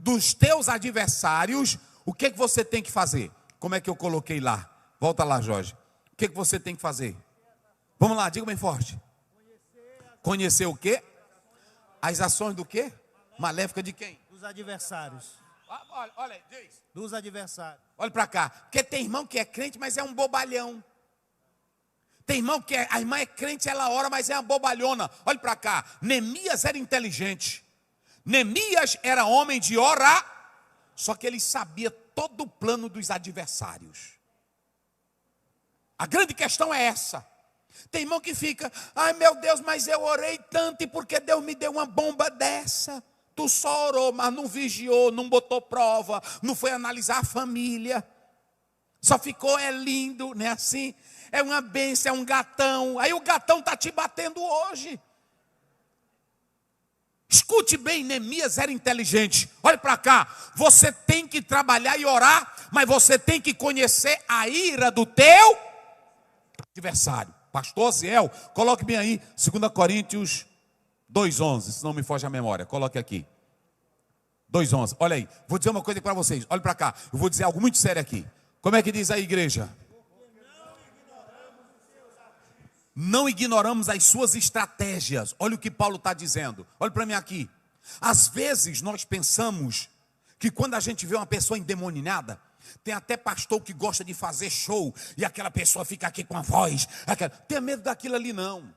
dos teus adversários, o que você tem que fazer? Como é que eu coloquei lá? Volta lá, Jorge. O que você tem que fazer? Vamos lá, diga bem forte. Conhecer o quê? As ações do quê? Maléfica de quem? Dos adversários. Olha aí, diz. Dos adversários. Olha para cá. Porque tem irmão que é crente, mas é um bobalhão. Tem irmão que a irmã é crente, ela ora, mas é uma bobalhona. Olha para cá. Neemias era inteligente. Neemias era homem de orar. Só que ele sabia todo o plano dos adversários. A grande questão é essa. Tem irmão que fica, ai meu Deus, mas eu orei tanto e porque Deus me deu uma bomba dessa? Tu só orou, mas não vigiou, não botou prova, não foi analisar a família. Só ficou, é lindo, não é assim? É uma bênção, é um gatão. Aí o gatão está te batendo hoje. Escute bem, Neemias era inteligente. Olha para cá, você tem que trabalhar e orar, mas você tem que conhecer a ira do teu adversário. Pastor Ziel, coloque bem aí, 2 Coríntios 2,11, se não me foge a memória, coloque aqui. 2,11, olha aí, vou dizer uma coisa para vocês, olha para cá, eu vou dizer algo muito sério aqui. Como é que diz a igreja? Não ignoramos as suas estratégias. Olha o que Paulo está dizendo, olha para mim aqui. Às vezes nós pensamos que quando a gente vê uma pessoa endemoniada, tem até pastor que gosta de fazer show, e aquela pessoa fica aqui com a voz, tenha medo daquilo ali não.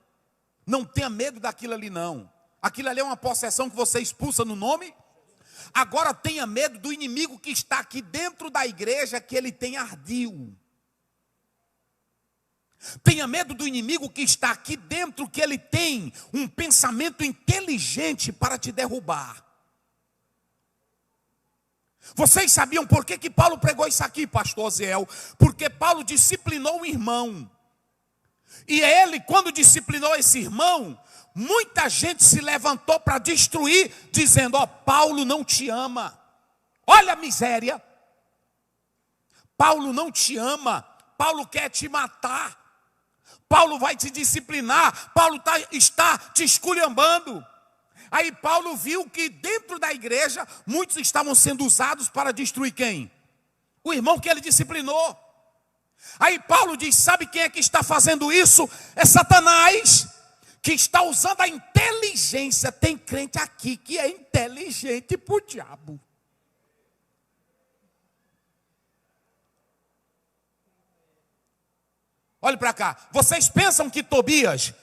Não tenha medo daquilo ali não. Aquilo ali é uma possessão que você expulsa no nome. Agora tenha medo do inimigo que está aqui dentro da igreja, que ele tem ardil. Tenha medo do inimigo que está aqui dentro, que ele tem um pensamento inteligente para te derrubar. Vocês sabiam por que Paulo pregou isso aqui, pastor Ziel? Porque Paulo disciplinou um irmão. E ele, quando disciplinou esse irmão, muita gente se levantou para destruir, dizendo, ó, Paulo não te ama. Olha a miséria. Paulo não te ama. Paulo quer te matar. Paulo vai te disciplinar. Paulo está te esculhambando. Aí Paulo viu que dentro da igreja, muitos estavam sendo usados para destruir quem? O irmão que ele disciplinou. Aí Paulo diz, sabe quem é que está fazendo isso? É Satanás, que está usando a inteligência. Tem crente aqui que é inteligente para o diabo. Olha para cá, vocês pensam que Tobias...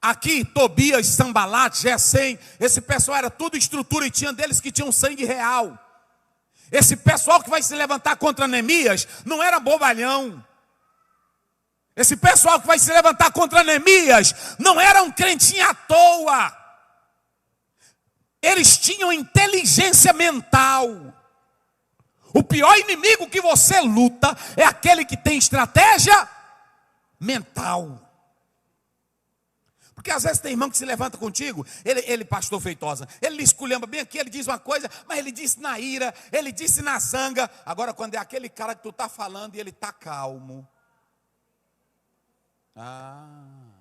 Aqui, Tobias, Sambalate, Gesem, esse pessoal era tudo estrutura e tinha deles que tinham sangue real. Esse pessoal que vai se levantar contra Neemias não era bobalhão. Esse pessoal que vai se levantar contra Neemias não era um crentinho à toa. Eles tinham inteligência mental. O pior inimigo que você luta é aquele que tem estratégia mental. Porque às vezes tem irmão que se levanta contigo, ele pastor Feitosa, ele lhe esculhamba bem aqui, ele diz uma coisa, mas ele disse na ira, ele disse na zanga. Agora quando é aquele cara que tu está falando e ele está calmo.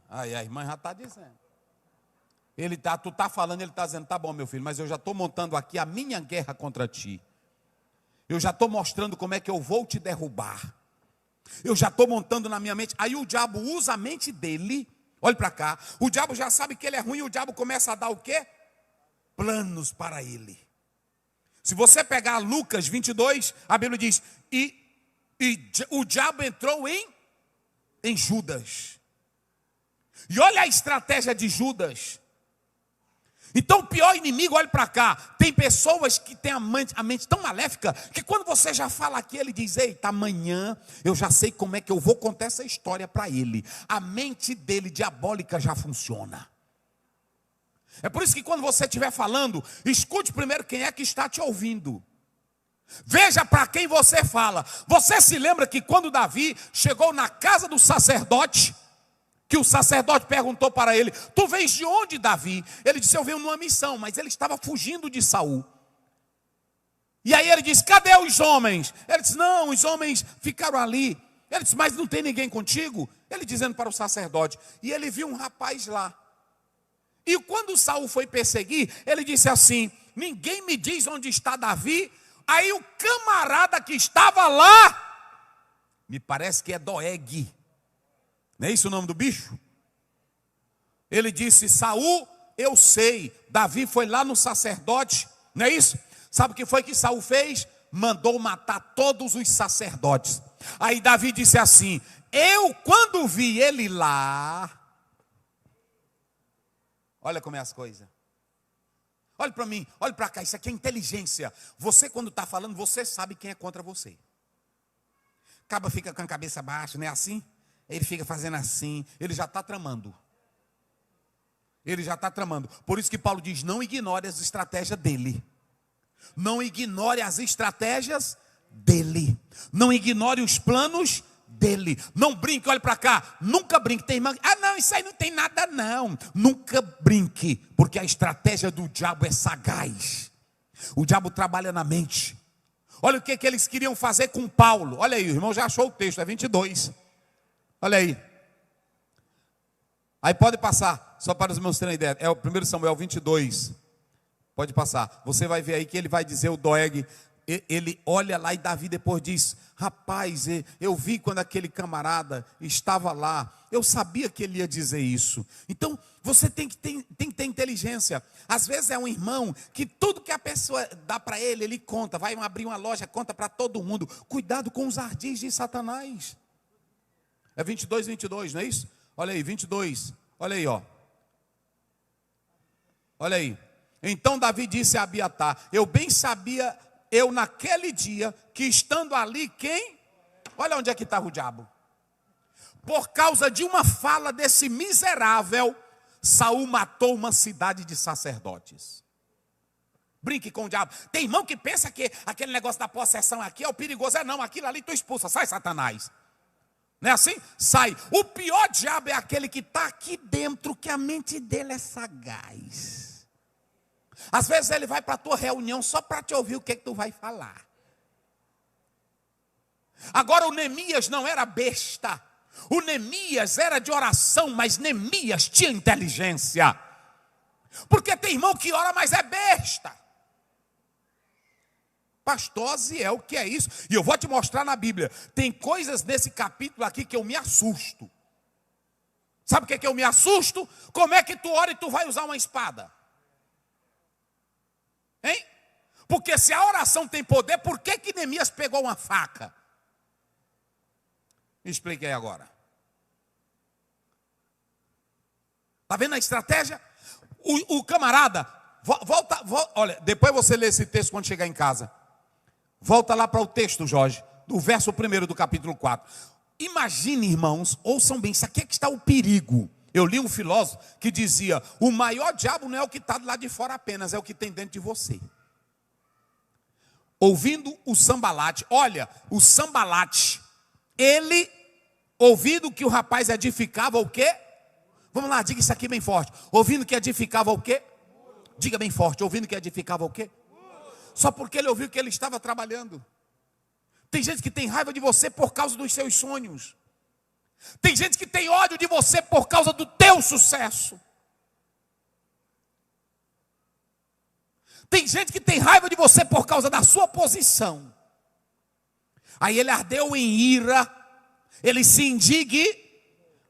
Aí a irmã já está dizendo. Tu está falando, ele está dizendo, tá bom meu filho, mas eu já estou montando aqui a minha guerra contra ti. Eu já estou mostrando como é que eu vou te derrubar. Eu já estou montando na minha mente. Aí o diabo usa a mente dele. Olhe para cá, o diabo já sabe que ele é ruim e o diabo começa a dar o quê? Planos para ele. Se você pegar Lucas 22, a Bíblia diz, e o diabo entrou em Judas. E olha a estratégia de Judas. Então o pior inimigo, olha para cá, tem pessoas que têm a mente tão maléfica, que quando você já fala aqui, ele diz, eita, amanhã eu já sei como é que eu vou contar essa história para ele. A mente dele diabólica já funciona. É por isso que quando você estiver falando, escute primeiro quem é que está te ouvindo. Veja para quem você fala. Você se lembra que quando Davi chegou na casa do sacerdote, que o sacerdote perguntou para ele, tu vens de onde, Davi? Ele disse, eu venho numa missão, mas ele estava fugindo de Saul. E aí ele disse, cadê os homens? Ele disse, não, os homens ficaram ali. Ele disse, mas não tem ninguém contigo? Ele dizendo para o sacerdote. E ele viu um rapaz lá. E quando Saul foi perseguir, ele disse assim, ninguém me diz onde está Davi. Aí o camarada que estava lá, me parece que é Doeg, não é isso o nome do bicho? Ele disse: Saul, eu sei, Davi foi lá no sacerdote, não é isso? Sabe o que foi que Saul fez? Mandou matar todos os sacerdotes. Aí Davi disse assim: eu quando vi ele lá, olha como é as coisas. Olha para mim, olha para cá, isso aqui é inteligência. Você quando está falando, você sabe quem é contra você. Caba fica com a cabeça baixa, não é assim? Ele fica fazendo assim, ele já está tramando. Ele já está tramando. Por isso que Paulo diz: não ignore as estratégias dele. Não ignore as estratégias dele. Não ignore os planos dele. Não brinque, olhe para cá. Nunca brinque. Tem irmã, não, isso aí não tem nada não. Nunca brinque, porque a estratégia do diabo é sagaz. O diabo trabalha na mente. Olha o que eles queriam fazer com Paulo. Olha aí, o irmão já achou o texto, é 22. Olha aí. Aí pode passar, só para os irmãos terem ideia. É o 1 Samuel 22. Pode passar. Você vai ver aí que ele vai dizer, o Doeg, ele olha lá e Davi depois diz: rapaz, eu vi quando aquele camarada estava lá, eu sabia que ele ia dizer isso. Então, você tem que ter inteligência. Às vezes é um irmão que tudo que a pessoa dá para ele, ele conta. Vai abrir uma loja, conta para todo mundo. Cuidado com os ardis de Satanás. É 22, não é isso? Olha aí, 22. Olha aí, ó. Olha aí. Então Davi disse a Abiatar: eu bem sabia eu naquele dia que estando ali quem? Olha onde é que estava o diabo. Por causa de uma fala desse miserável, Saul matou uma cidade de sacerdotes. Brinque com o diabo. Tem irmão que pensa que aquele negócio da possessão aqui é o perigoso. Não, aquilo ali tu expulsa. Sai, Satanás. Não é assim? Sai. O pior diabo é aquele que está aqui dentro, que a mente dele é sagaz. Às vezes ele vai para a tua reunião só para te ouvir o que tu vai falar. Agora o Neemias não era besta. O Neemias era de oração, mas Neemias tinha inteligência. Porque tem irmão que ora, mas é besta. Pastor Aziel, o que é isso? E eu vou te mostrar na Bíblia. Tem coisas nesse capítulo aqui que eu me assusto. Sabe o que é que eu me assusto? Como é que tu ora e tu vai usar uma espada? Hein? Porque se a oração tem poder, por que Neemias pegou uma faca? Me explique aí agora. Está vendo a estratégia? O camarada, volta, olha, depois você lê esse texto quando chegar em casa. Volta lá para o texto, Jorge, do verso 1 do capítulo 4. Imagine, irmãos, ouçam bem, isso aqui é que está o perigo. Eu li um filósofo que dizia: o maior diabo não é o que está do lado de fora apenas, é o que tem dentro de você. Ouvindo o Sambalate, olha, o Sambalate, ele, ouvindo que o rapaz edificava o quê? Vamos lá, diga isso aqui bem forte. Ouvindo que edificava o quê? Diga bem forte, ouvindo que edificava o quê? Só porque ele ouviu que ele estava trabalhando. Tem gente que tem raiva de você por causa dos seus sonhos. Tem gente que tem ódio de você por causa do teu sucesso. Tem gente que tem raiva de você por causa da sua posição. Aí ele ardeu em ira, ele se indigne,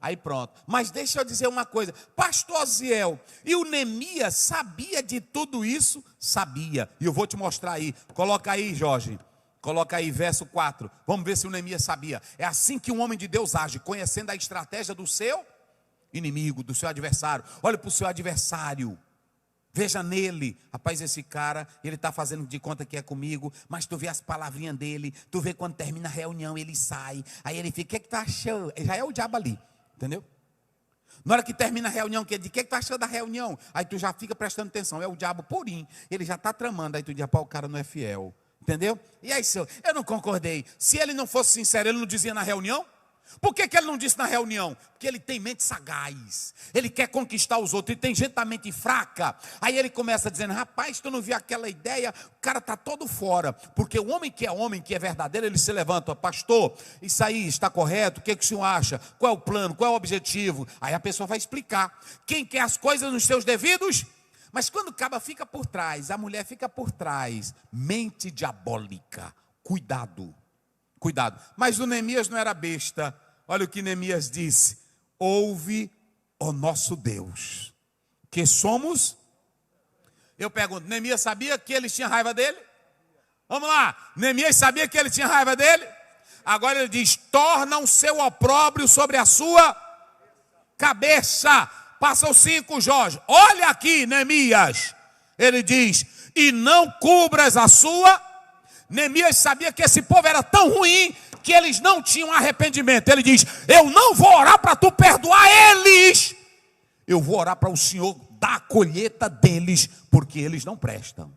aí pronto. Mas deixa eu dizer uma coisa, pastor Aziel, e o Neemias sabia de tudo isso? Sabia, e eu vou te mostrar aí. Coloca aí, Jorge. Coloca aí, verso 4. Vamos ver se o Neemias sabia. É assim que um homem de Deus age, conhecendo a estratégia do seu inimigo, do seu adversário. Olha para o seu adversário. Veja nele. Rapaz, esse cara, ele está fazendo de conta que é comigo, mas tu vê as palavrinhas dele, tu vê quando termina a reunião, ele sai. Aí ele fica: o que tu achou? Já é o diabo ali, entendeu? Na hora que termina a reunião, que ele diz: o que tu achou da reunião? Aí tu já fica prestando atenção, é o diabo purinho. Ele já está tramando, aí tu diz: pá, o cara não é fiel. Entendeu? E aí, senhor, eu não concordei. Se ele não fosse sincero, ele não dizia na reunião? Por que ele não disse na reunião? Porque ele tem mente sagaz. Ele quer conquistar os outros. E tem gente da mente fraca. Aí ele começa dizendo: rapaz, tu não viu aquela ideia? O cara está todo fora. Porque o homem, que é verdadeiro, ele se levanta: pastor, isso aí está correto? O que o senhor acha? Qual é o plano? Qual é o objetivo? Aí a pessoa vai explicar. Quem quer as coisas nos seus devidos Mas quando o caba fica por trás, a mulher fica por trás, mente diabólica, cuidado, cuidado. Mas o Neemias não era besta. Olha o que Neemias disse: ouve, ó nosso Deus, que somos. Eu pergunto, Neemias sabia que eles tinham raiva dele? Vamos lá, Neemias sabia que ele tinha raiva dele? Agora ele diz: torna o seu opróbrio sobre a sua cabeça. Passa o 5, Jorge. Olha aqui, Neemias. Ele diz: e não cubras a sua. Neemias sabia que esse povo era tão ruim que eles não tinham arrependimento. Ele diz: eu não vou orar para tu perdoar eles. Eu vou orar para o Senhor dar a colheita deles, porque eles não prestam.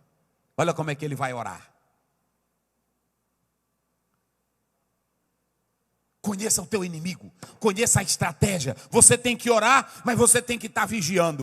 Olha como é que ele vai orar. Conheça o teu inimigo, conheça a estratégia. Você tem que orar, mas você tem que estar vigiando.